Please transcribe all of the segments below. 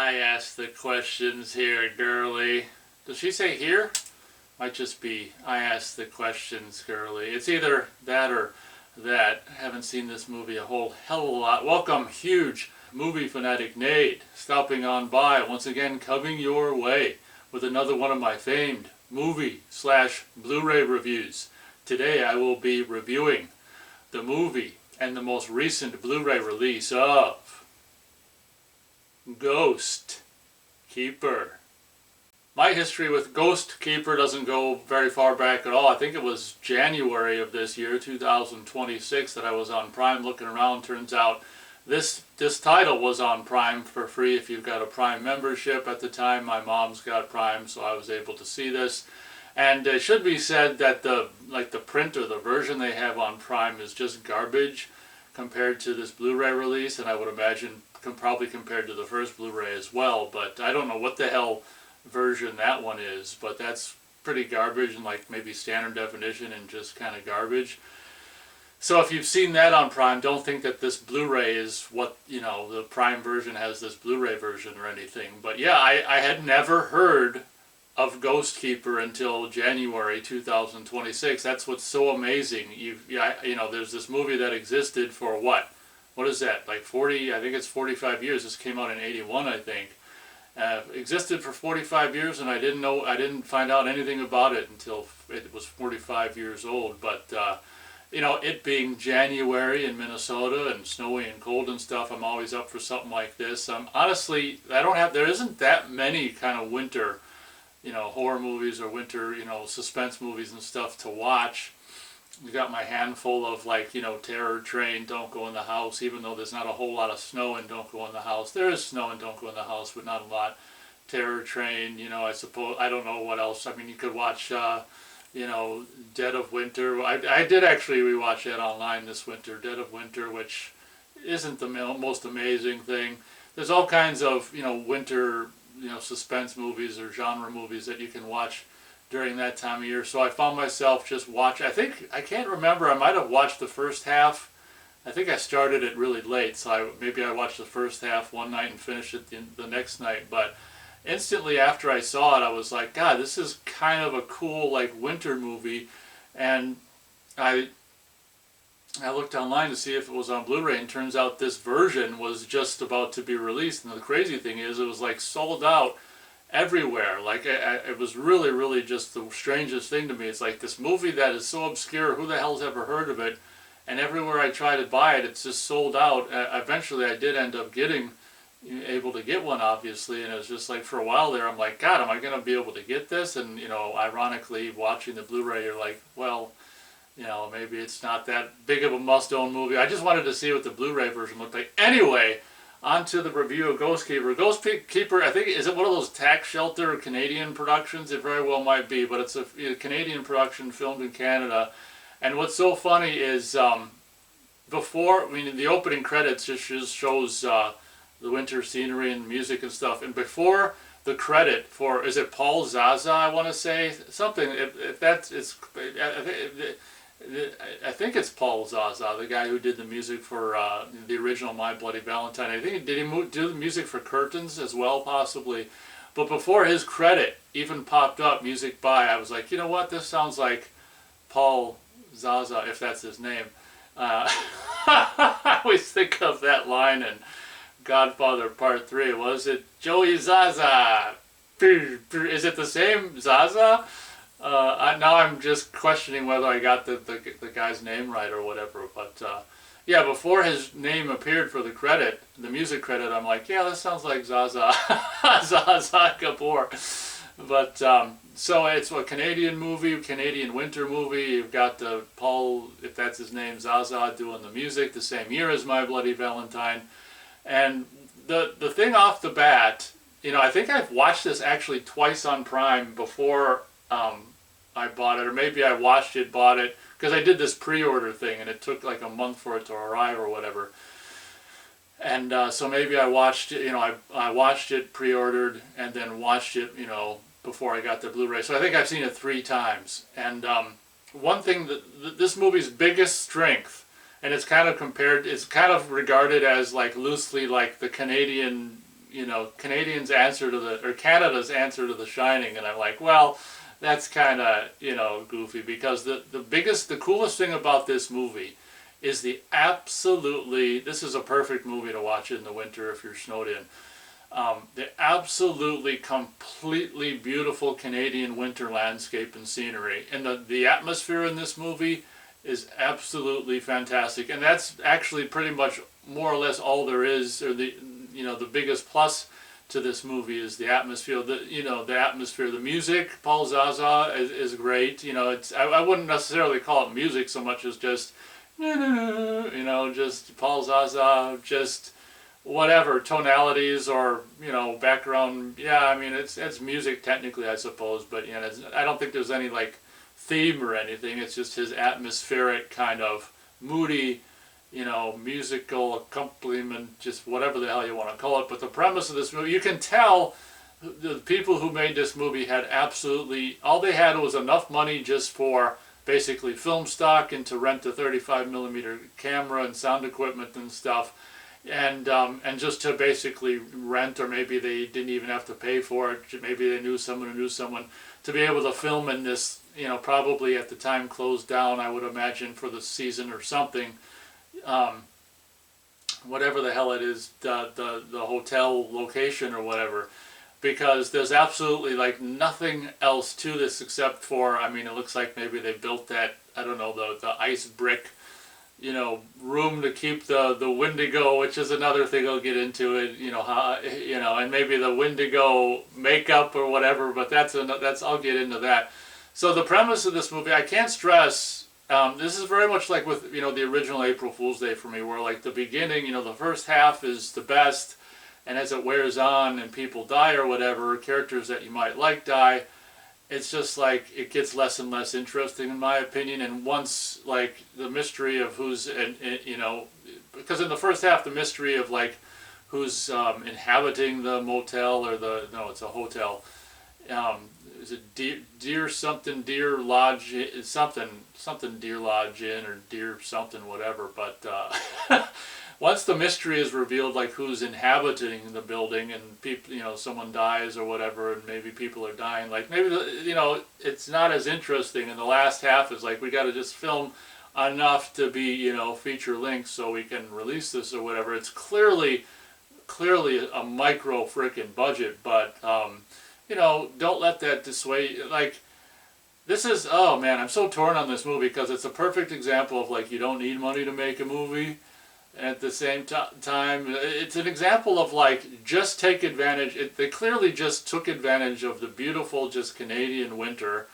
I ask the questions here, girly. Does she say here? Might just be I ask the questions, girly. It's either that or that. Haven't seen this movie a whole hell of a lot. Welcome, huge movie fanatic Nate, stopping on by, once again coming your way with another one of my famed movie/Blu-ray reviews. Today I will be reviewing the movie and the most recent Blu-ray release of Ghostkeeper. My history with Ghostkeeper doesn't go very far back at all. I think it was January of this year, 2026, that I was on Prime looking around. Turns out this title was on Prime for free if you've got a Prime membership. At the time, my mom's got Prime, so I was able to see this. And it should be said that the print or the version they have on Prime is just garbage compared to this Blu-ray release, and I would imagine probably compared to the first Blu-ray as well. But I don't know what the hell version that one is, but that's pretty garbage and like maybe standard definition and just kind of garbage. So if you've seen that on Prime, don't think that this Blu-ray is what, you know, the Prime version has this Blu-ray version or anything. But yeah, I had never heard of Ghostkeeper until January 2026. That's what's so amazing. You know, there's this movie that existed for what is that, like 40, I think it's 45 years. This came out in 81, I think. Existed for 45 years, and I didn't find out anything about it until it was 45 years old. But you know, it being January in Minnesota and snowy and cold and stuff, I'm always up for something like this. Honestly, there isn't that many kind of winter, you know, horror movies or winter, you know, suspense movies and stuff to watch. You got my handful of, like, you know, Terror Train, Don't Go in the House, even though there's not a whole lot of snow in Don't Go in the House. There is snow in Don't Go in the House, but not a lot. Terror Train, you know, I suppose, I don't know what else. I mean, you could watch, you know, Dead of Winter. I did actually rewatch that online this winter, Dead of Winter, which isn't the most amazing thing. There's all kinds of, you know, winter, you know, suspense movies or genre movies that you can watch during that time of year. So I found myself just watching, I can't remember, I might have watched the first half. I think I started it really late, so maybe I watched the first half one night and finished it the next night. But instantly after I saw it, I was like, God, this is kind of a cool, like, winter movie. And I looked online to see if it was on Blu-ray, and turns out this version was just about to be released. And the crazy thing is, it was like sold out everywhere. Like, it was really, really just the strangest thing to me. It's like this movie that is so obscure, who the hell's ever heard of it? And everywhere I try to buy it, it's just sold out. Eventually I did end up able to get one, obviously, and it was just like, for a while there, I'm like, God, am I going to be able to get this? And, you know, ironically, watching the Blu-ray, you're like, well, you know, maybe it's not that big of a must-own movie. I just wanted to see what the Blu-ray version looked like. Anyway, on to the review of Ghostkeeper. Ghostkeeper, I think, is it one of those tax shelter Canadian productions? It very well might be, but it's a Canadian production filmed in Canada. And what's so funny is, the opening credits just shows the winter scenery and music and stuff. And before the credit for, is it Paul Zaza, I want to say? Something, I think it's Paul Zaza, the guy who did the music for the original My Bloody Valentine. I think, did he do the music for Curtains as well, possibly? But before his credit even popped up, music by, I was like, you know what, this sounds like Paul Zaza, if that's his name. I always think of that line in Godfather Part 3. Was it Joey Zaza? Is it the same Zaza? Now I'm just questioning whether I got the guy's name right or whatever. But yeah, before his name appeared for the credit, the music credit, I'm like, yeah, that sounds like Zaza, Zaza Kapoor. But so it's a Canadian movie, Canadian winter movie. You've got Paul, if that's his name, Zaza, doing the music the same year as My Bloody Valentine. And the thing off the bat, you know, I think I've watched this actually twice on Prime before I bought it, or maybe I watched it, bought it, because I did this pre-order thing and it took like a month for it to arrive or whatever. And so maybe I watched it, you know, I watched it, pre-ordered, and then watched it, you know, before I got the Blu-ray. So I think I've seen it 3 times. And one thing that this movie's biggest strength, and it's kind of regarded as like loosely like the Canadian Canadians' answer to or Canada's answer to The Shining, and I'm like, well, that's kind of, goofy, because the coolest thing about this movie is this is a perfect movie to watch in the winter if you're snowed in. The absolutely completely beautiful Canadian winter landscape and scenery, and the atmosphere in this movie is absolutely fantastic, and that's actually pretty much more or less all there is, or the biggest plus to this movie is the atmosphere. The atmosphere, the music. Paul Zaza is great. I wouldn't necessarily call it music so much as just just Paul Zaza, just whatever tonalities or background. Yeah, I mean it's music technically, I suppose, but I don't think there's any like theme or anything. It's just his atmospheric kind of moody, musical accompaniment, just whatever the hell you want to call it. But the premise of this movie, you can tell the people who made this movie had absolutely, all they had was enough money just for basically film stock and to rent a 35 millimeter camera and sound equipment and stuff. And just to basically rent, or maybe they didn't even have to pay for it. Maybe they knew someone who knew someone to be able to film in this, probably at the time closed down, I would imagine, for the season or something. Whatever the hell it is, the hotel location or whatever. Because there's absolutely like nothing else to this except for, it looks like maybe they built that, I don't know, the ice brick room to keep the Wendigo, which is another thing I'll get into it, and maybe the Wendigo makeup or whatever, but that's I'll get into that. So the premise of this movie, I can't stress, this is very much like with, the original April Fool's Day for me, where like the beginning, the first half is the best, and as it wears on and people die or whatever, characters that you might like die, it's just like it gets less and less interesting in my opinion. And once like the mystery of who's because in the first half the mystery of like who's inhabiting the motel or it's a hotel, is it Deer something Deer Lodge, something Deer Lodge Inn or Deer something whatever, but once the mystery is revealed, like who's inhabiting the building, and people, someone dies or whatever, and maybe people are dying, like maybe it's not as interesting. And the last half is like we got to just film enough to be feature length so we can release this or whatever. It's clearly a micro frickin' budget, but don't let that dissuade. Like this is, oh man, I'm so torn on this movie because it's a perfect example of like you don't need money to make a movie. At the same time, it's an example of like just take advantage. They clearly just took advantage of the beautiful just Canadian winter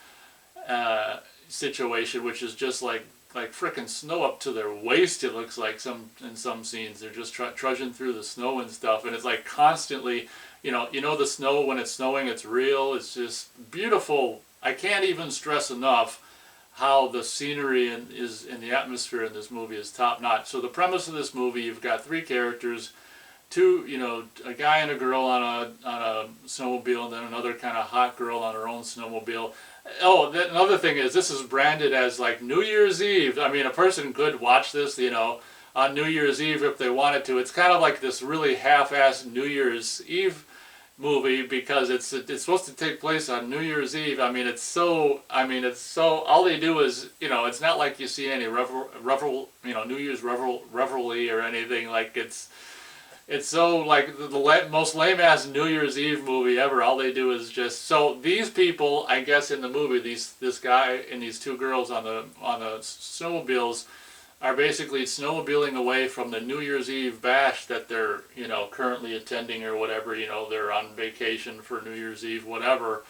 situation, which is just like frickin' snow up to their waist. It looks like in some scenes they're just trudging through the snow and stuff, and it's like constantly, the snow when it's snowing, it's real. It's just beautiful. I can't even stress enough how the scenery is in the atmosphere in this movie is top notch. So the premise of this movie, you've got three characters, a guy and a girl on a snowmobile, and then another kind of hot girl on her own snowmobile. Oh, another thing is this is branded as like New Year's Eve. A person could watch this, on New Year's Eve if they wanted to. It's kind of like this really half-assed New Year's Eve movie because it's supposed to take place on New Year's Eve. It's so all they do is it's not like you see any New Year's revelry or anything. Like it's so like the most lame ass New Year's Eve movie ever. All they do is just, so these people, I guess in the movie, this guy and these two girls on the snowmobiles are basically snowmobiling away from the New Year's Eve bash that they're, currently attending or whatever. They're on vacation for New Year's Eve, whatever.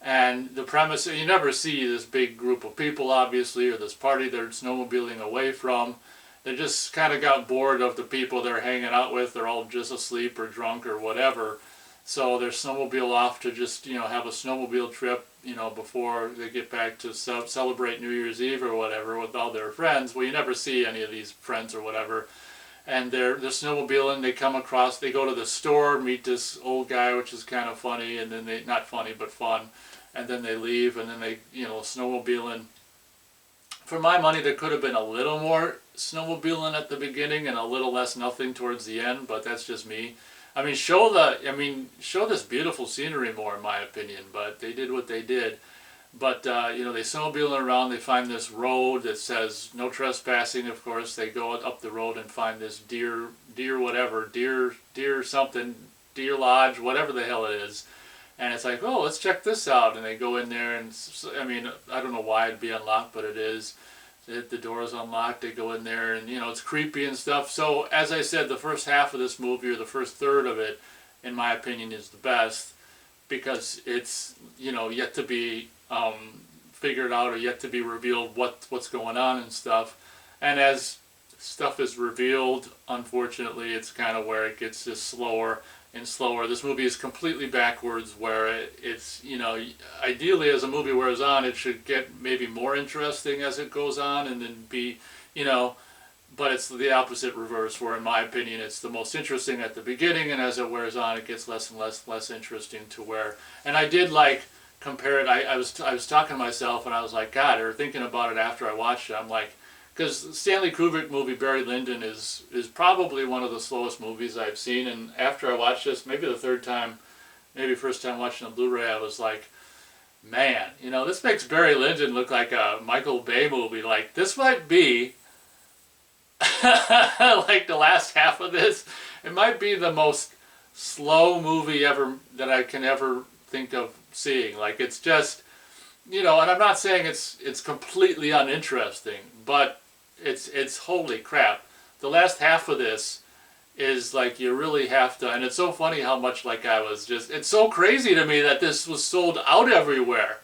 And the premise, you never see this big group of people, obviously, or this party they're snowmobiling away from. They just kind of got bored of the people they're hanging out with. They're all just asleep or drunk or whatever. So they're snowmobile off to just, have a snowmobile trip, before they get back to celebrate New Year's Eve or whatever with all their friends. Well, you never see any of these friends or whatever. And they're snowmobiling, they go to the store, meet this old guy, which is kind of funny, and then not funny, but fun. And then they leave, and then they, snowmobiling. For my money, there could have been a little more snowmobiling at the beginning and a little less nothing towards the end, but that's just me. I mean, show this beautiful scenery more, in my opinion. But they did what they did. But you know, they snowmobiling around. They find this road that says no trespassing. Of course, they go up the road and find this deer whatever, deer something, deer lodge, whatever the hell it is. And it's like, oh, let's check this out. And they go in there, and I mean, I don't know why it'd be unlocked, but it is. The door is unlocked. They go in there, and you know, it's creepy and stuff. So as I said, the first half of this movie, or the first third of it, in my opinion, is the best, because it's, you know, yet to be figured out, or yet to be revealed what's going on and stuff. And as stuff is revealed, unfortunately, it's kind of where it gets just slower and slower. This movie is completely backwards, where it's, you know, ideally as a movie wears on, it should get maybe more interesting as it goes on, and then be, you know, but it's the opposite reverse, where in my opinion it's the most interesting at the beginning, and as it wears on it gets less and less interesting, to where, and I did like compare it, I was talking to myself, and I was like, God, or thinking about it after I watched it, I'm like, because Stanley Kubrick movie Barry Lyndon is probably one of the slowest movies I've seen, and after I watched this, maybe the third time, maybe first time watching a Blu-ray, I was like, man, you know, this makes Barry Lyndon look like a Michael Bay movie. Like, this might be, like the last half of this, it might be the most slow movie ever that I can ever think of seeing. Like, it's just, you know, and I'm not saying it's completely uninteresting, but it's holy crap. The last half of this is like, you really have to, and it's so funny how much, like, I was just, it's so crazy to me that this was sold out everywhere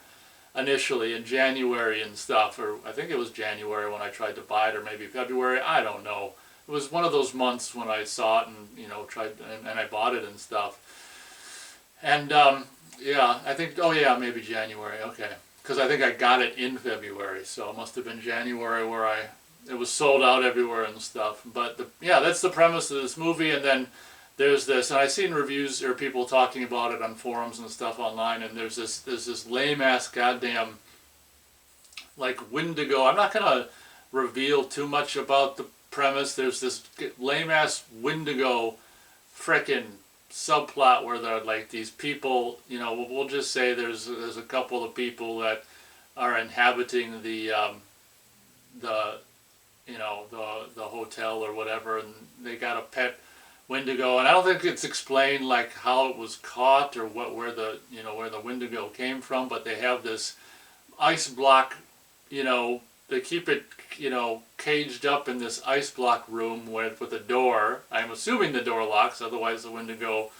initially in January and stuff, or I think it was January when I tried to buy it, or maybe February, I don't know. It was one of those months when I saw it and, you know, tried, and I bought it and stuff. And yeah, I think, oh yeah, maybe January, okay. Because I think I got it in February, so it must have been January where it was sold out everywhere and stuff. But yeah, that's the premise of this movie. And then there's this, and I've seen reviews or people talking about it on forums and stuff online, and there's this lame ass goddamn, like, Wendigo. I'm not gonna reveal too much about the premise. There's this lame ass Wendigo frickin' subplot where there are, like, these people, you know, we'll just say there's a couple of people that are inhabiting the you know, the hotel or whatever, and they got a pet Wendigo, and I don't think it's explained, like, how it was caught or where the Wendigo came from, but they have this ice block, you know, they keep it, you know, caged up in this ice block room with a door. I'm assuming the door locks, otherwise the Wendigo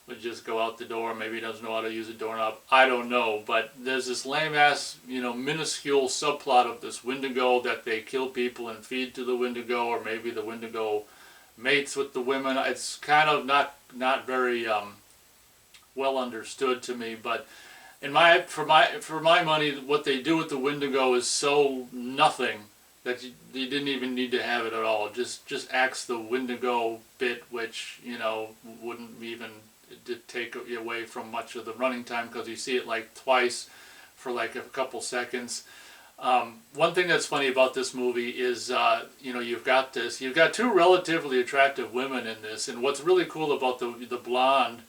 would just go out the door. Maybe he doesn't know how to use a doorknob. I don't know, but there's this lame ass, you know, minuscule subplot of this Wendigo that they kill people and feed to the Wendigo, or maybe the Wendigo mates with the women. It's kind of not very well understood to me, but for my money, what they do with the Wendigo is so nothing that you didn't even need to have it at all. Just axe the Wendigo bit, which, you know, wouldn't even take away from much of the running time, because you see it like twice for like a couple seconds. One thing that's funny about this movie is, you know, you've got two relatively attractive women in this, and what's really cool about the blonde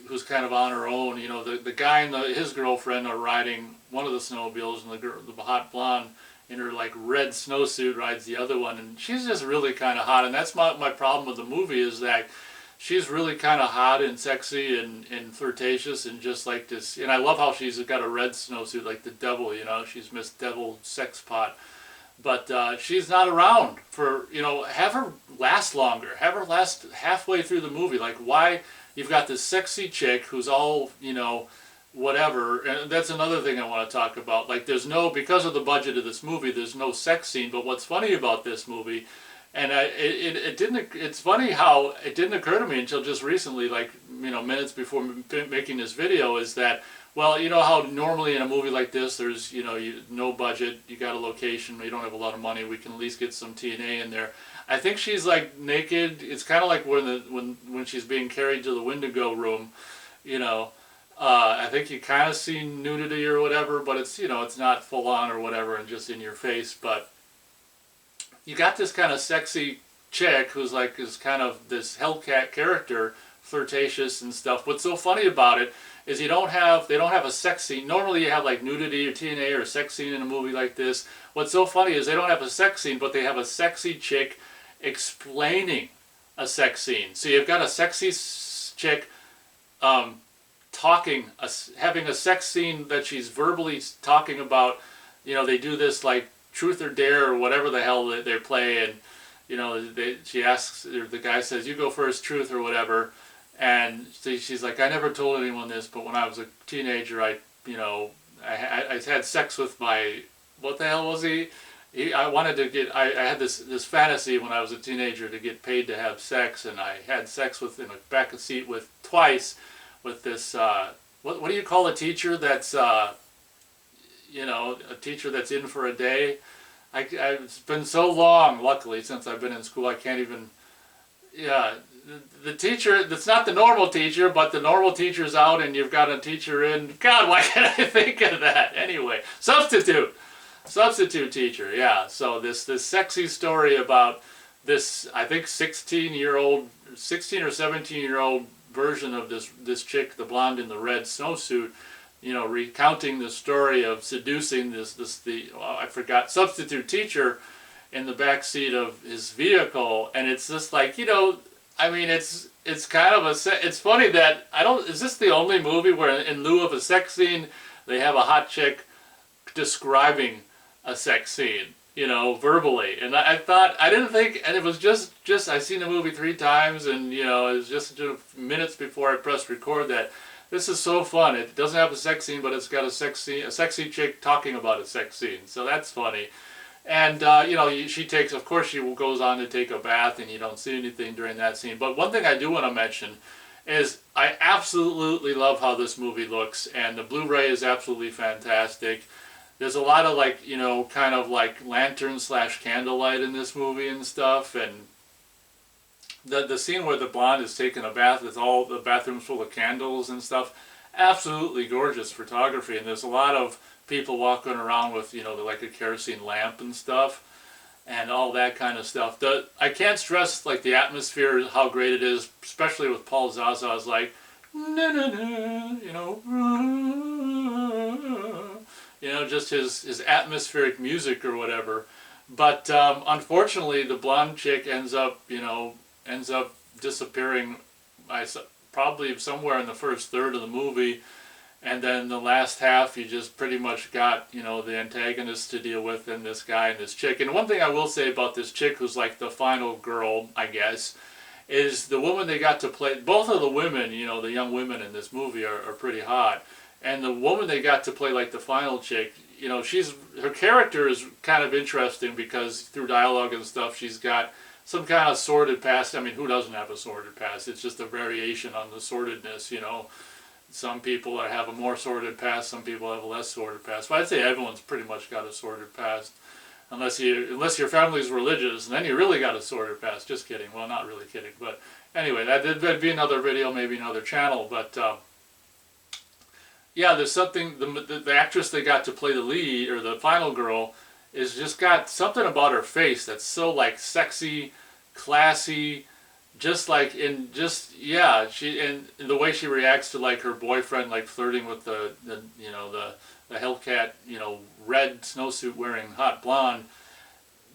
who's kind of on her own, you know, the guy and his girlfriend are riding one of the snowmobiles, and the hot blonde in her, like, red snowsuit rides the other one, and she's just really kind of hot. And that's my problem with the movie, is that she's really kind of hot and sexy and flirtatious, and just like this, and I love how she's got a red snowsuit like the devil, you know, she's Miss Devil Sex Pot. But she's not around for, you know, have her last longer, have her last halfway through the movie. Like, why? You've got this sexy chick who's all, you know, whatever, and that's another thing I want to talk about. Like, because of the budget of this movie, there's no sex scene, but what's funny about this movie, and it's funny how it didn't occur to me until just recently, like, you know, minutes before making this video, is that, well, you know how normally in a movie like this, there's, you know, no budget, you got a location, you don't have a lot of money, we can at least get some TNA in there. I think she's, like, naked. It's kind of like when she's being carried to the Wendigo room, you know. I think you kind of see nudity or whatever, but it's, you know, it's not full on or whatever and just in your face. But you got this kind of sexy chick who's like is kind of this Hellcat character, flirtatious and stuff. What's so funny about it is they don't have a sex scene. Normally you have like nudity or TNA or a sex scene in a movie like this. What's so funny is they don't have a sex scene, but they have a sexy chick explaining a sex scene. So you've got a sexy chick having a sex scene that she's verbally talking about. You know, they do this like truth or dare or whatever the hell they play, and you know, she asks, or the guy says, "You go first, truth or whatever," and she's like, "I never told anyone this, but when I was a teenager, I had sex with my, what the hell was he? I wanted to get, I had this fantasy when I was a teenager to get paid to have sex, and I had sex with, in a back of seat with, twice, with this, what do you call a teacher that's, you know, a teacher that's in for a day? It's been so long, luckily, since I've been in school, I can't even, yeah, the teacher, that's not the normal teacher, but the normal teacher's out and you've got a teacher in. God, why can't I think of that? Anyway, substitute teacher, yeah. So this sexy story about this, I think 16 or 17-year-old version of this chick, the blonde in the red snowsuit, you know, recounting the story of seducing I forgot, substitute teacher in the back seat of his vehicle. And it's just like, you know, I mean, it's kind of it's funny that is this the only movie where in lieu of a sex scene they have a hot chick describing a sex scene, you know, verbally? And I didn't think, and it was just I seen the movie 3 times, and you know, it was just minutes before I pressed record that this is so fun. It doesn't have a sex scene, but it's got a sexy chick talking about a sex scene, so that's funny. And you know, she goes on to take a bath, and you don't see anything during that scene. But one thing I do want to mention is I absolutely love how this movie looks, and the Blu-ray is absolutely fantastic. There's a lot of, like, you know, kind of like lantern / candlelight in this movie and stuff, and the scene where the blonde is taking a bath with all the bathrooms full of candles and stuff, absolutely gorgeous photography. And there's a lot of people walking around with, you know, like a kerosene lamp and stuff, and all that kind of stuff. I can't stress, like, the atmosphere, how great it is, especially with Paul Zaza's, like, na na na, you know, just his atmospheric music or whatever. But unfortunately, the blonde chick ends up disappearing, probably somewhere in the first third of the movie. And then the last half, you just pretty much got, you know, the antagonist to deal with, and this guy and this chick. And one thing I will say about this chick, who's like the final girl, I guess, is the woman they got to play. Both of the women, you know, the young women in this movie are pretty hot. And the woman they got to play like the final chick, you know, her character is kind of interesting because through dialogue and stuff, she's got some kind of sordid past. I mean, who doesn't have a sordid past? It's just a variation on the sordidness, you know. Some people have a more sordid past, some people have a less sordid past. But I'd say everyone's pretty much got a sordid past, unless your family's religious, and then you really got a sordid past. Just kidding. Well, not really kidding. But anyway, that'd be another video, maybe another channel. But yeah, there's something. The actress they got to play the lead, or the final girl, is just got something about her face that's so like sexy, classy. Just like yeah, and the way she reacts to like her boyfriend, like flirting with the you know, the Hellcat, you know, red snowsuit wearing hot blonde.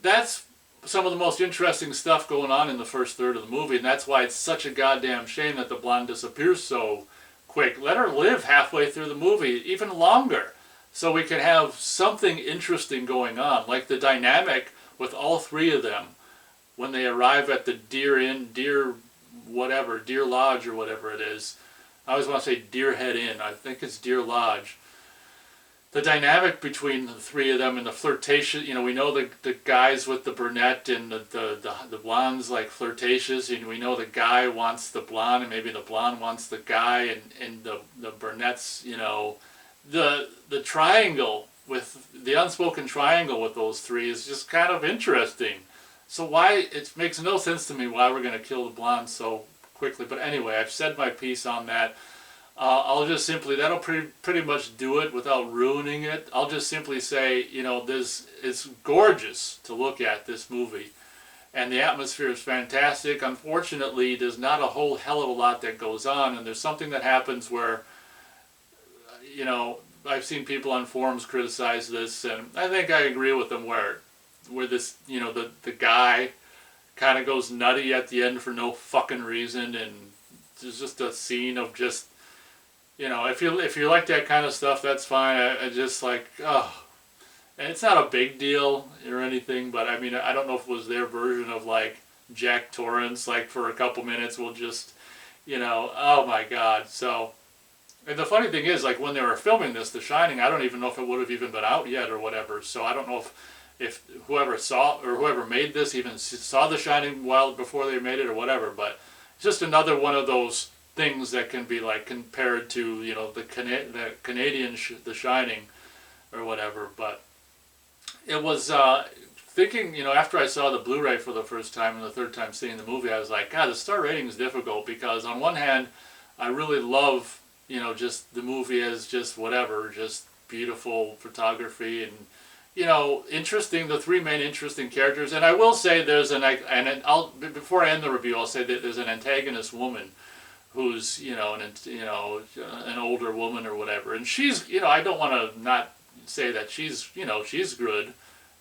That's some of the most interesting stuff going on in the first third of the movie, and that's why it's such a goddamn shame that the blonde disappears so quick. Let her live halfway through the movie, even longer, so we can have something interesting going on, like the dynamic with all 3 of them. When they arrive at the Deer Lodge or whatever it is. I always want to say Deerhead Inn. I think it's Deer Lodge. The dynamic between the 3 of them and the flirtation, you know, we know the guys with the brunette and the blonde's like flirtatious, and we know the guy wants the blonde, and maybe the blonde wants the guy, and the brunette's, you know, the triangle, with the unspoken triangle with those 3 is just kind of interesting. So it makes no sense to me why we're going to kill the blonde so quickly. But anyway, I've said my piece on that. I'll just simply, that'll pretty much do it without ruining it. I'll just simply say, you know, it's gorgeous to look at, this movie. and the atmosphere is fantastic. Unfortunately, there's not a whole hell of a lot that goes on, and there's something that happens where, you know, I've seen people on forums criticize this, and I think I agree with them, where this, you know, the guy kind of goes nutty at the end for no fucking reason, and there's just a scene of just, you know, if you like that kind of stuff, that's fine. I just like, oh, and it's not a big deal or anything, but I mean, I don't know if it was their version of like Jack Torrance, like for a couple minutes we'll just, you know, oh my god. So, and the funny thing is, like when they were filming this, The Shining, I don't even know if it would have even been out yet or whatever. So I don't know if whoever saw or whoever made this even saw The Shining well before they made it or whatever. But it's just another one of those things that can be like compared to, you know, the Canadian The Shining or whatever. But it was thinking, you know, after I saw the Blu-ray for the first time and the third time seeing the movie, I was like, God, the star rating is difficult, because on one hand, I really love, you know, just the movie as just whatever, just beautiful photography and, you know, interesting, the three main interesting characters. And I will say there's before I end the review, I'll say that there's an antagonist woman who's, you know, an older woman or whatever. And she's, you know, I don't want to not say that she's, you know, she's good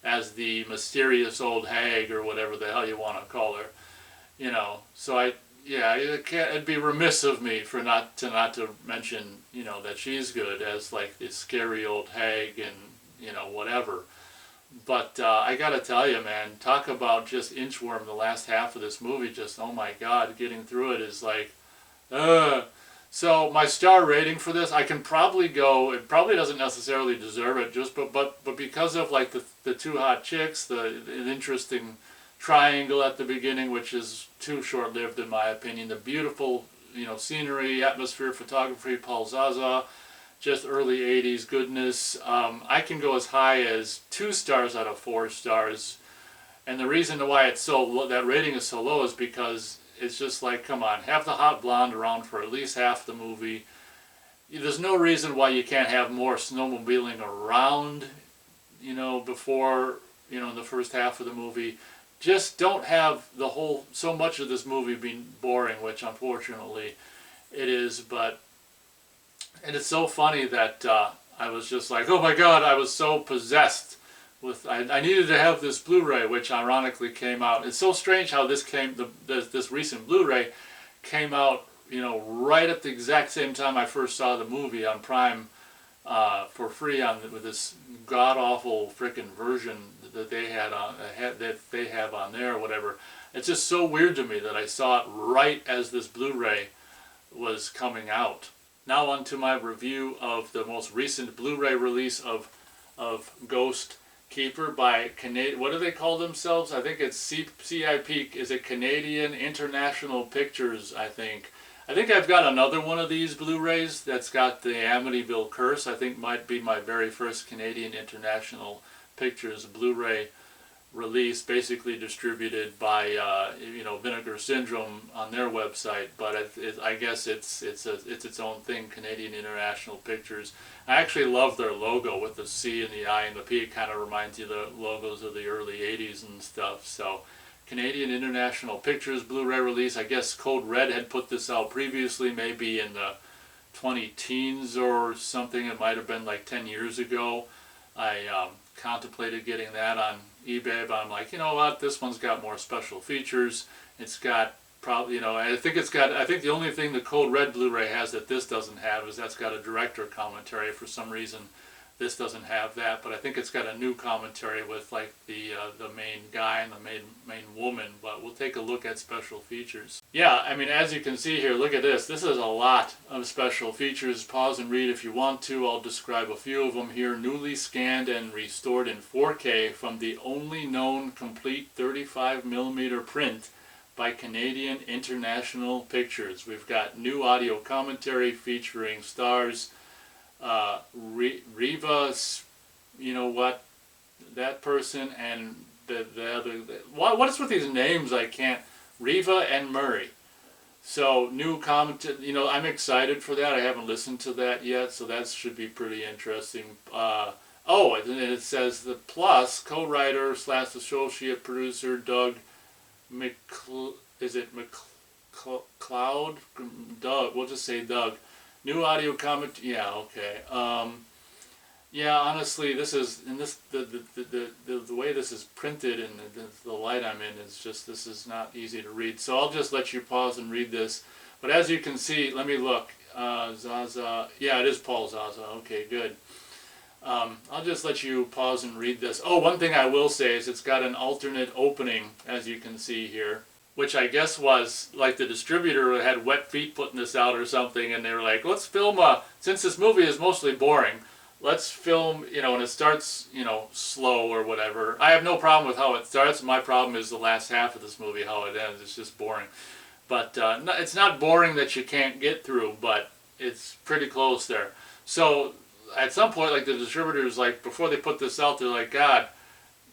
as the mysterious old hag or whatever the hell you want to call her, you know. So it'd be remiss of me for not to mention, you know, that she's good as like this scary old hag and, you know, whatever. But I gotta tell you, man, talk about just inchworm. The last half of this movie, just, oh my god, getting through it is like, So my star rating for this, I can probably go, it probably doesn't necessarily deserve it, just but because of like the two hot chicks, an interesting triangle at the beginning, which is too short-lived in my opinion, the beautiful, you know, scenery, atmosphere, photography, Paul Zaza, just early 80s goodness. I can go as high as 2 stars out of 4 stars. And the reason why it's so low, that rating is so low, is because it's just like, come on, have the hot blonde around for at least half the movie. There's no reason why you can't have more snowmobiling around, you know, before, you know, in the first half of the movie. Just don't have so much of this movie being boring, which unfortunately it is. And it's so funny that I was just like, oh my god, I was so possessed with, I needed to have this Blu-ray, which ironically came out. It's so strange how this this recent Blu-ray came out, you know, right at the exact same time I first saw the movie on Prime for free with this god-awful freaking version that they had that they have on there or whatever. It's just so weird to me that I saw it right as this Blu-ray was coming out. Now on to my review of the most recent Blu-ray release of Ghostkeeper by what do they call themselves? I think it's CIP. Is it Canadian International Pictures, I think. I think I've got another one of these Blu-rays that's got the Amityville Curse. I think might be my very first Canadian International Pictures Blu-ray release, basically distributed by you know, Vinegar Syndrome on their website, but I guess it's its own thing, Canadian International Pictures. I actually love their logo with the C and the I and the P. It kind of reminds you of the logos of the early 80s and stuff. So Canadian International Pictures Blu-ray release. I guess Code Red had put this out previously, maybe in the 20-teens or something. It might have been like 10 years ago. I contemplated getting that on eBay, but I'm like, you know what, this one's got more special features. It's got probably, you know, I think the only thing the Code Red Blu-ray has that this doesn't have is that's got a director commentary. For some reason this doesn't have that, but I think it's got a new commentary with like the main guy and the main woman. But we'll take a look at special features. Yeah, I mean, as you can see here, look at this. This is a lot of special features. Pause and read if you want to. I'll describe a few of them here. Newly scanned and restored in 4K from the only known complete 35mm print by Canadian International Pictures. We've got new audio commentary featuring stars Riva, you know what, that person, and the other. What is with these names? I can't. Riva and Murray. So new commentary. You know, I'm excited for that. I haven't listened to that yet, so that should be pretty interesting. Oh, and it says the plus co-writer / associate producer Doug is it McCloud? Doug, we'll just say Doug. New audio comment, yeah, okay. Yeah, honestly, this is, and this, the way this is printed and the light I'm in is just, this is not easy to read. So I'll just let you pause and read this. But as you can see, let me look. Zaza, yeah, it is Paul Zaza, okay, good. I'll just let you pause and read this. Oh, one thing I will say is it's got an alternate opening, as you can see here, which I guess was like the distributor had wet feet putting this out or something, and they were like, let's film since this movie is mostly boring, let's film, and it starts, slow or whatever. I have no problem with how it starts. My problem is the last half of this movie, how it ends. It's just boring. But it's not boring that you can't get through, but it's pretty close there. So at some point, like the distributors, like before they put this out, they're like, God,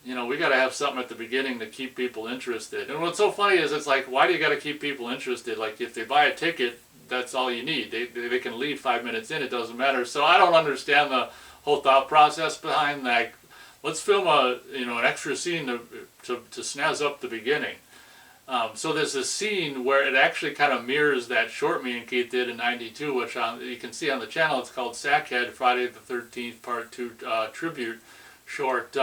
we got to have something at the beginning to keep people interested. And what's so funny is it's like, why do you got to keep people interested? Like if they buy a ticket, that's all you need. They can leave 5 minutes in, it doesn't matter. So I don't understand the whole thought process behind that. Let's film an extra scene to snazz up the beginning. So there's a scene where it actually kind of mirrors that short me and Keith did in '92, which you can see on the channel. It's called Sackhead, Friday the 13th Part 2 tribute short,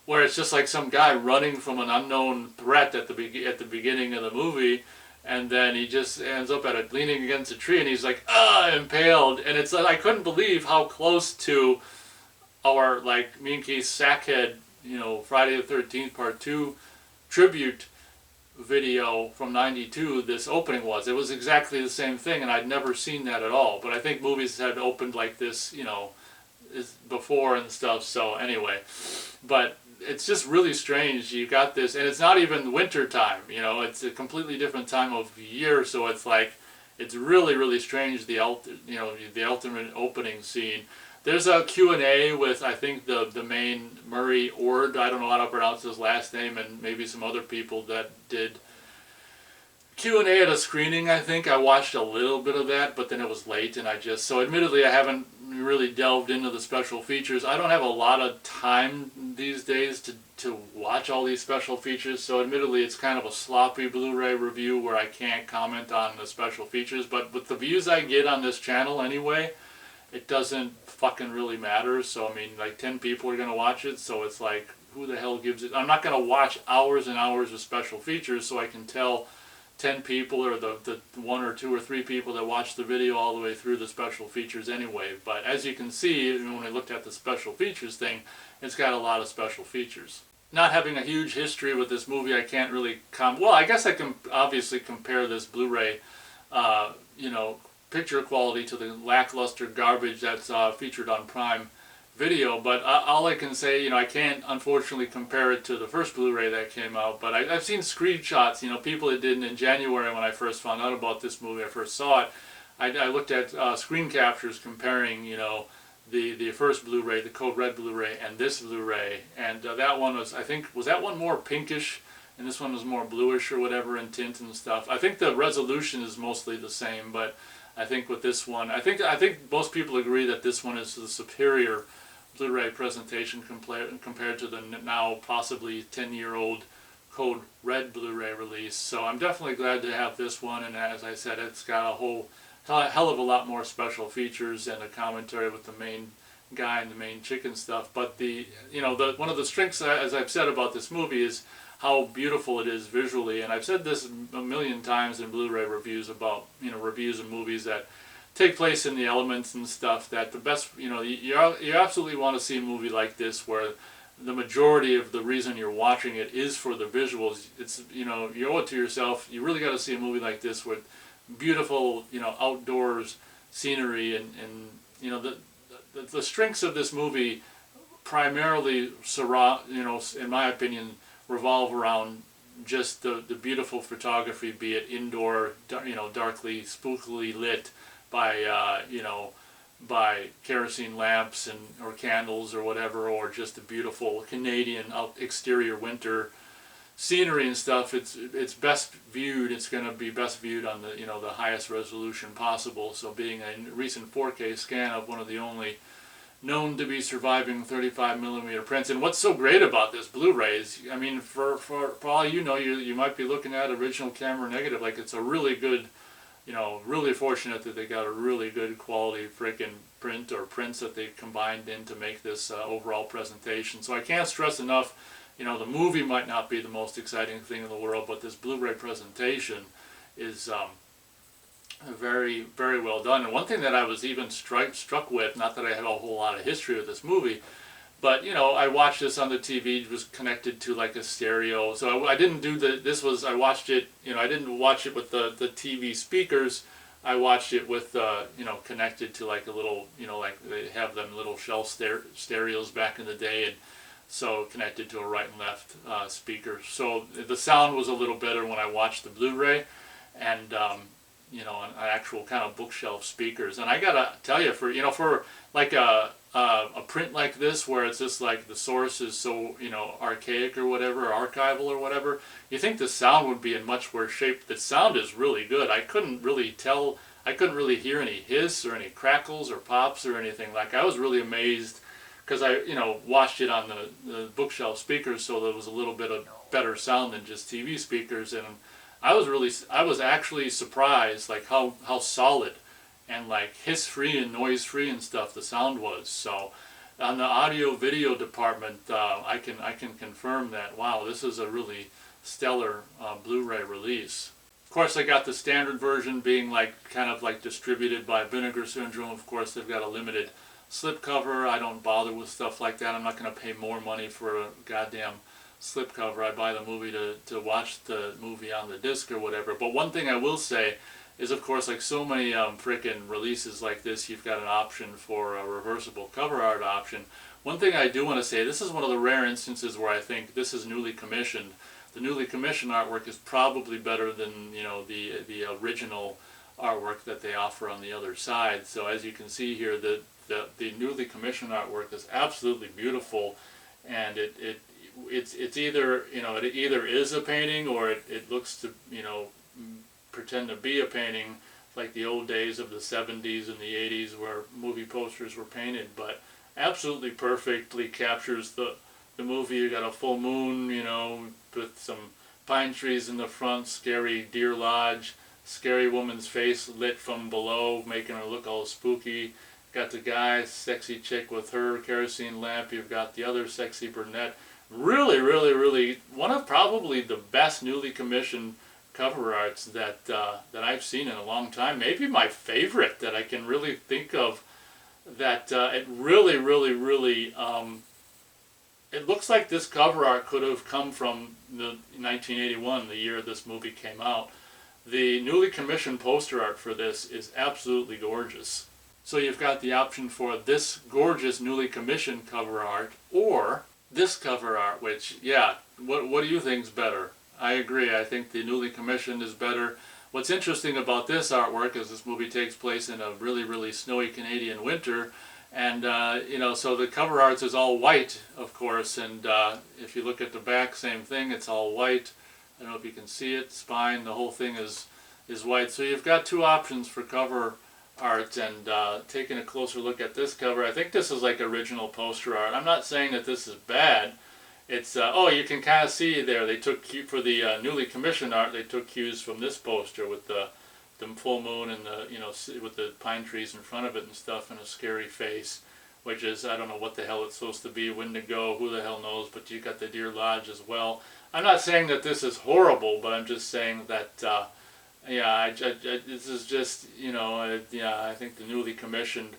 where it's just like some guy running from an unknown threat at the beginning of the movie, and then he just ends up leaning against a tree, and he's like, impaled. And it's like, I couldn't believe how close to our, like, me and Keith's Sackhead, Friday the 13th Part 2 tribute video from '92 this opening was. It was exactly the same thing, and I'd never seen that at all. But I think movies had opened like this, before and stuff. So anyway, but it's just really strange. You got this, and it's not even winter time. It's a completely different time of year. So it's like, it's really, really strange. The ultimate opening scene. There's a Q&A with, I think, the main Murray Ord, I don't know how to pronounce his last name, and maybe some other people that did Q&A at a screening, I think. I watched a little bit of that, but then it was late, and so admittedly I haven't really delved into the special features. I don't have a lot of time these days to watch all these special features, so admittedly it's kind of a sloppy Blu-ray review where I can't comment on the special features, but with the views I get on this channel anyway, it doesn't fucking really matter. So I mean, like 10 people are gonna watch it, so it's like, who the hell gives it? I'm not gonna watch hours and hours of special features so I can tell 10 people or the 1 or 2 or 3 people that watch the video all the way through the special features anyway. But as you can see, when I looked at the special features thing, it's got a lot of special features. Not having a huge history with this movie, I can't really well, I guess I can obviously compare this Blu-ray, picture quality to the lackluster garbage that's featured on Prime Video, but all I can say, I can't unfortunately compare it to the first Blu-ray that came out, but I've seen screenshots, people that did in January when I first found out about this movie, I first saw it. I looked at screen captures comparing, the first Blu-ray, the Code Red Blu-ray, and this Blu-ray, and that one was, I think, was that one more pinkish, and this one was more bluish or whatever in tint and stuff. I think the resolution is mostly the same, but I think with this one, I think most people agree that this one is the superior Blu-ray presentation compared to the now possibly 10-year-old Code Red Blu-ray release. So I'm definitely glad to have this one, and as I said, it's got a hell of a lot more special features and a commentary with the main guy and the main chicken stuff. But one of the strengths, as I've said about this movie, is how beautiful it is visually, and I've said this a million times in Blu-ray reviews about reviews of movies that take place in the elements and stuff, that the best you absolutely want to see a movie like this where the majority of the reason you're watching it is for the visuals. It's you owe it to yourself. You really got to see a movie like this with beautiful outdoors scenery, and the strengths of this movie primarily surround in my opinion revolve around just the beautiful photography, be it indoor, darkly, spookily lit by by kerosene lamps or candles or whatever, or just the beautiful Canadian exterior winter scenery and stuff. It's best viewed. It's going to be best viewed on the highest resolution possible. So being a recent 4K scan of one of the only known to be surviving 35mm prints. And what's so great about this Blu-ray is, I mean, for all you know, you might be looking at original camera negative, like it's a really good, you know, really fortunate that they got a really good quality freaking print or prints that they combined in to make this overall presentation. So I can't stress enough, you know, the movie might not be the most exciting thing in the world, but this Blu-ray presentation is very, very well done. And one thing that I was even struck with, not that I had a whole lot of history with this movie, but you know, I watched this on the TV. It was connected to like a stereo. So I didn't do I watched it, you know, I didn't watch it with the TV speakers. I watched it with, you know, connected to like a little, you know, like they have them little shelf stereos back in the day, and so connected to a right and left speaker. So the sound was a little better when I watched the Blu-ray, and you know, an actual kind of bookshelf speakers. And I gotta tell you, for, you know, for like a print like this, where it's just like the source is so, you know, archaic or whatever, or archival or whatever, you think the sound would be in much worse shape. The sound is really good. I couldn't really hear any hiss or any crackles or pops or anything. Like, I was really amazed, because I, you know, watched it on the bookshelf speakers, so there was a little bit of better sound than just TV speakers. And I was actually surprised, like how solid and like hiss-free and noise-free and stuff the sound was. So on the audio-video department, I can confirm that, wow, this is a really stellar Blu-ray release. Of course, I got the standard version being like kind of like distributed by Vinegar Syndrome. Of course, they've got a limited slipcover. I don't bother with stuff like that. I'm not going to pay more money for a goddamn slipcover. I buy the movie to watch the movie on the disc or whatever. But one thing I will say is, of course, like so many frickin' releases like this, you've got an option for a reversible cover art option. One thing I do want to say, this is one of the rare instances where I think this is newly commissioned. The newly commissioned artwork is probably better than, you know, the original artwork that they offer on the other side. So as you can see here, the newly commissioned artwork is absolutely beautiful, and it's either, you know, it either is a painting, or it looks to, you know, pretend to be a painting, like the old days of the 70s and the 80s where movie posters were painted. But absolutely perfectly captures the movie. You got a full moon, you know, with some pine trees in the front, scary deer lodge, scary woman's face lit from below, making her look all spooky. Got the guy, sexy chick with her kerosene lamp. You've got the other sexy brunette. Really, really, really one of probably the best newly commissioned cover arts that I've seen in a long time. Maybe my favorite that I can really think of. That it really, really, really, it looks like this cover art could have come from the 1981, the year this movie came out. The newly commissioned poster art for this is absolutely gorgeous. So you've got the option for this gorgeous newly commissioned cover art, or this cover art, which, yeah, what do you think's better? I agree. I think the newly commissioned is better. What's interesting about this artwork is this movie takes place in a really, really snowy Canadian winter, and you know, so the cover art is all white, of course, and if you look at the back, same thing, it's all white. I don't know if you can see it, spine, the whole thing is white. So you've got two options for cover art, and taking a closer look at this cover, I think this is like original poster art. I'm not saying that this is bad. It's oh, you can kind of see there, they took for the newly commissioned art, they took cues from this poster with the full moon and the, you know, with the pine trees in front of it and stuff, and a scary face, which is, I don't know what the hell it's supposed to be, Wendigo, who the hell knows, but you got the deer lodge as well. I'm not saying that this is horrible, but I'm just saying that yeah, this is just, you know, yeah, I think the newly commissioned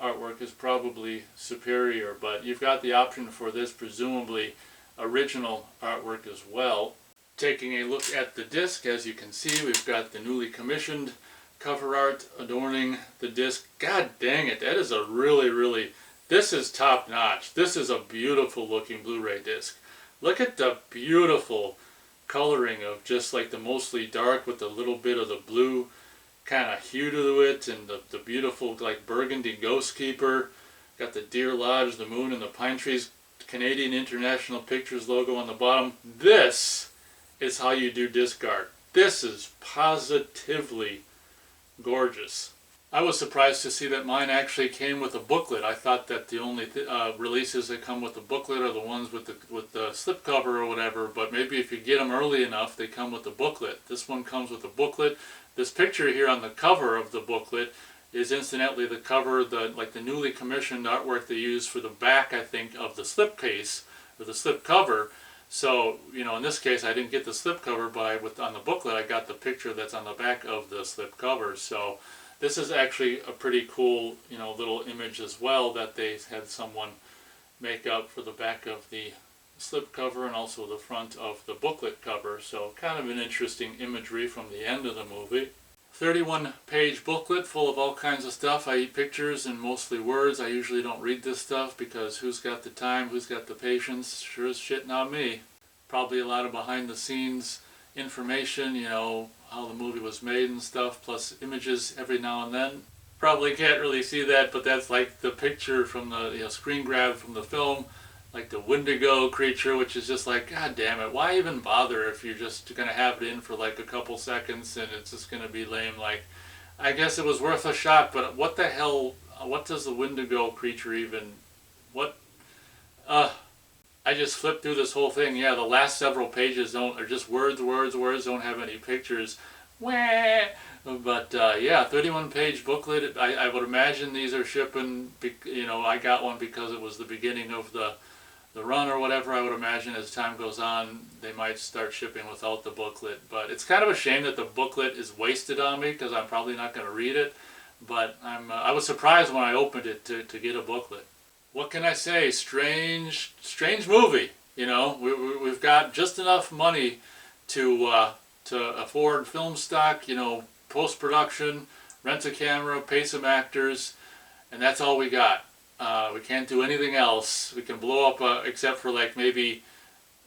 artwork is probably superior, but you've got the option for this presumably original artwork as well. Taking a look at the disc, as you can see, we've got the newly commissioned cover art adorning the disc. God dang it, that is a really, really, this is top notch. This is a beautiful looking Blu-ray disc. Look at the beautiful coloring of just like the mostly dark with a little bit of the blue kind of hue to it, and the beautiful like burgundy Ghostkeeper. Got the deer lodge, the moon, and the pine trees. Canadian International Pictures logo on the bottom. This is how you do disc art. This is positively gorgeous. I was surprised to see that mine actually came with a booklet. I thought that the only releases that come with the booklet are the ones with the slipcover or whatever, but maybe if you get them early enough, they come with the booklet. This one comes with a booklet. This picture here on the cover of the booklet is incidentally the cover, like the newly commissioned artwork they use for the back, I think, of the slipcase, or the slipcover. So, you know, in this case, I didn't get the slipcover, but on the booklet, I got the picture that's on the back of the slipcover. So, this is actually a pretty cool, you know, little image as well that they had someone make up for the back of the slipcover and also the front of the booklet cover. So, kind of an interesting imagery from the end of the movie. 31-page booklet full of all kinds of stuff. I eat pictures and mostly words. I usually don't read this stuff because who's got the time, who's got the patience? Sure as shit not me. Probably a lot of behind the scenes information, you know, how the movie was made and stuff, plus images every now and then. Probably can't really see that, but that's like the picture from the, you know, screen grab from the film, like the Wendigo creature, which is just like, god damn it, why even bother if you're just going to have it in for like a couple seconds and it's just going to be lame. Like, I guess it was worth a shot, but what the hell, what does the Wendigo creature even, what, I just flipped through this whole thing. Yeah, the last several pages are just words, don't have any pictures. Wah! But yeah, 31-page booklet. I would imagine these are shipping, you know, I got one because it was the beginning of the run or whatever. I would imagine as time goes on, they might start shipping without the booklet. But it's kind of a shame that the booklet is wasted on me because I'm probably not going to read it. But I was surprised when I opened it to get a booklet. What can I say? Strange movie. You know, we've got just enough money to afford film stock, you know, post-production, rent a camera, pay some actors, and that's all we got. We can't do anything else. We can blow up, except for like maybe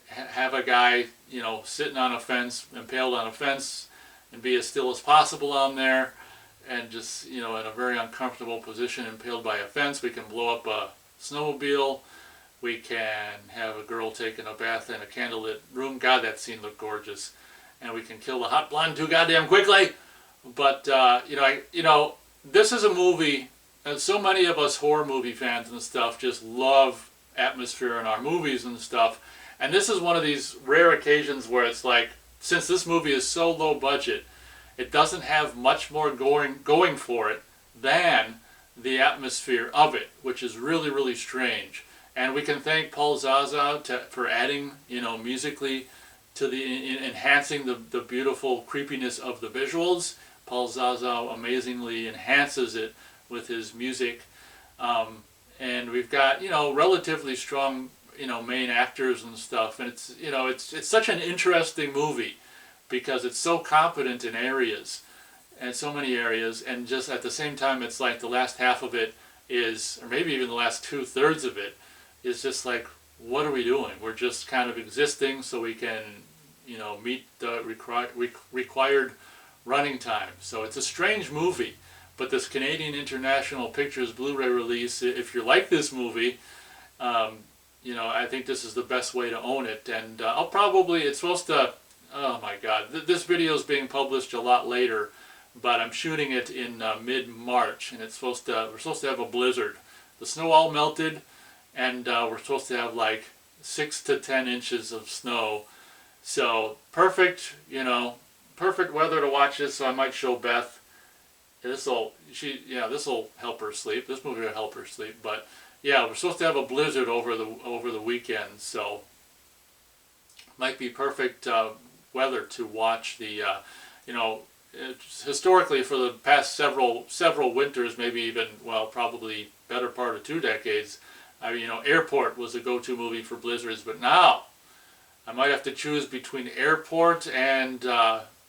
have a guy, you know, sitting on a fence, impaled on a fence, and be as still as possible on there, and just, you know, in a very uncomfortable position, impaled by a fence. We can blow up a snowmobile. We can have a girl taking a bath in a candlelit room. God, that scene looked gorgeous. And we can kill the hot blonde too goddamn quickly. But you know, this is a movie, and so many of us horror movie fans and stuff just love atmosphere in our movies and stuff. And this is one of these rare occasions where it's like, since this movie is so low budget, it doesn't have much more going for it than the atmosphere of it, which is really, really strange. And we can thank Paul Zaza for adding, you know, musically to enhancing the beautiful creepiness of the visuals. Paul Zaza amazingly enhances it with his music. And we've got, you know, relatively strong, you know, main actors and stuff. And it's, you know, it's such an interesting movie because it's so competent in areas, and so many areas, and just at the same time it's like the last half of it is, or maybe even the last 2/3 of it is just like, what are we doing? We're just kind of existing so we can, you know, meet the required running time. So it's a strange movie, but this Canadian International Pictures Blu-ray release, if you like this movie, you know, I think this is the best way to own it. And it's supposed to, oh my god, this video is being published a lot later, but I'm shooting it in mid-March, and we're supposed to have a blizzard. The snow all melted, and we're supposed to have like 6 to 10 inches of snow. So perfect, you know, perfect weather to watch this. So I might show Beth. This will help her sleep. This movie will help her sleep. But yeah, we're supposed to have a blizzard over the weekend, so might be perfect weather to watch the, you know, historically for the past several winters, maybe even, well, probably better part of 2 decades. You know, Airport was a go-to movie for blizzards, but now I might have to choose between Airport and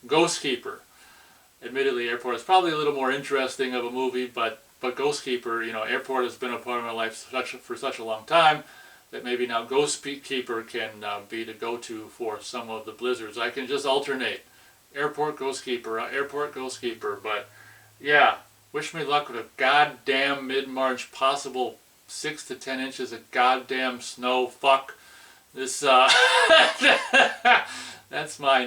Ghostkeeper. Admittedly, Airport is probably a little more interesting of a movie, but Ghostkeeper, you know, Airport has been a part of my life for such a long time that maybe now Ghostkeeper can be the go-to for some of the blizzards. I can just alternate Airport, Ghostkeeper, Airport, Ghostkeeper. But yeah, wish me luck with a goddamn mid-March possible 6 to 10 inches of goddamn snow. Fuck this. That's my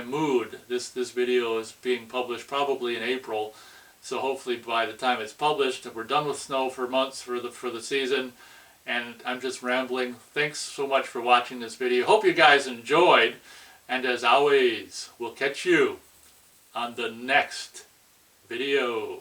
mood. This video is being published probably in April, So hopefully by the time it's published, we're done with snow for months for the season. And I'm just rambling. Thanks so much for watching this video. Hope you guys enjoyed. And as always, we'll catch you on the next video.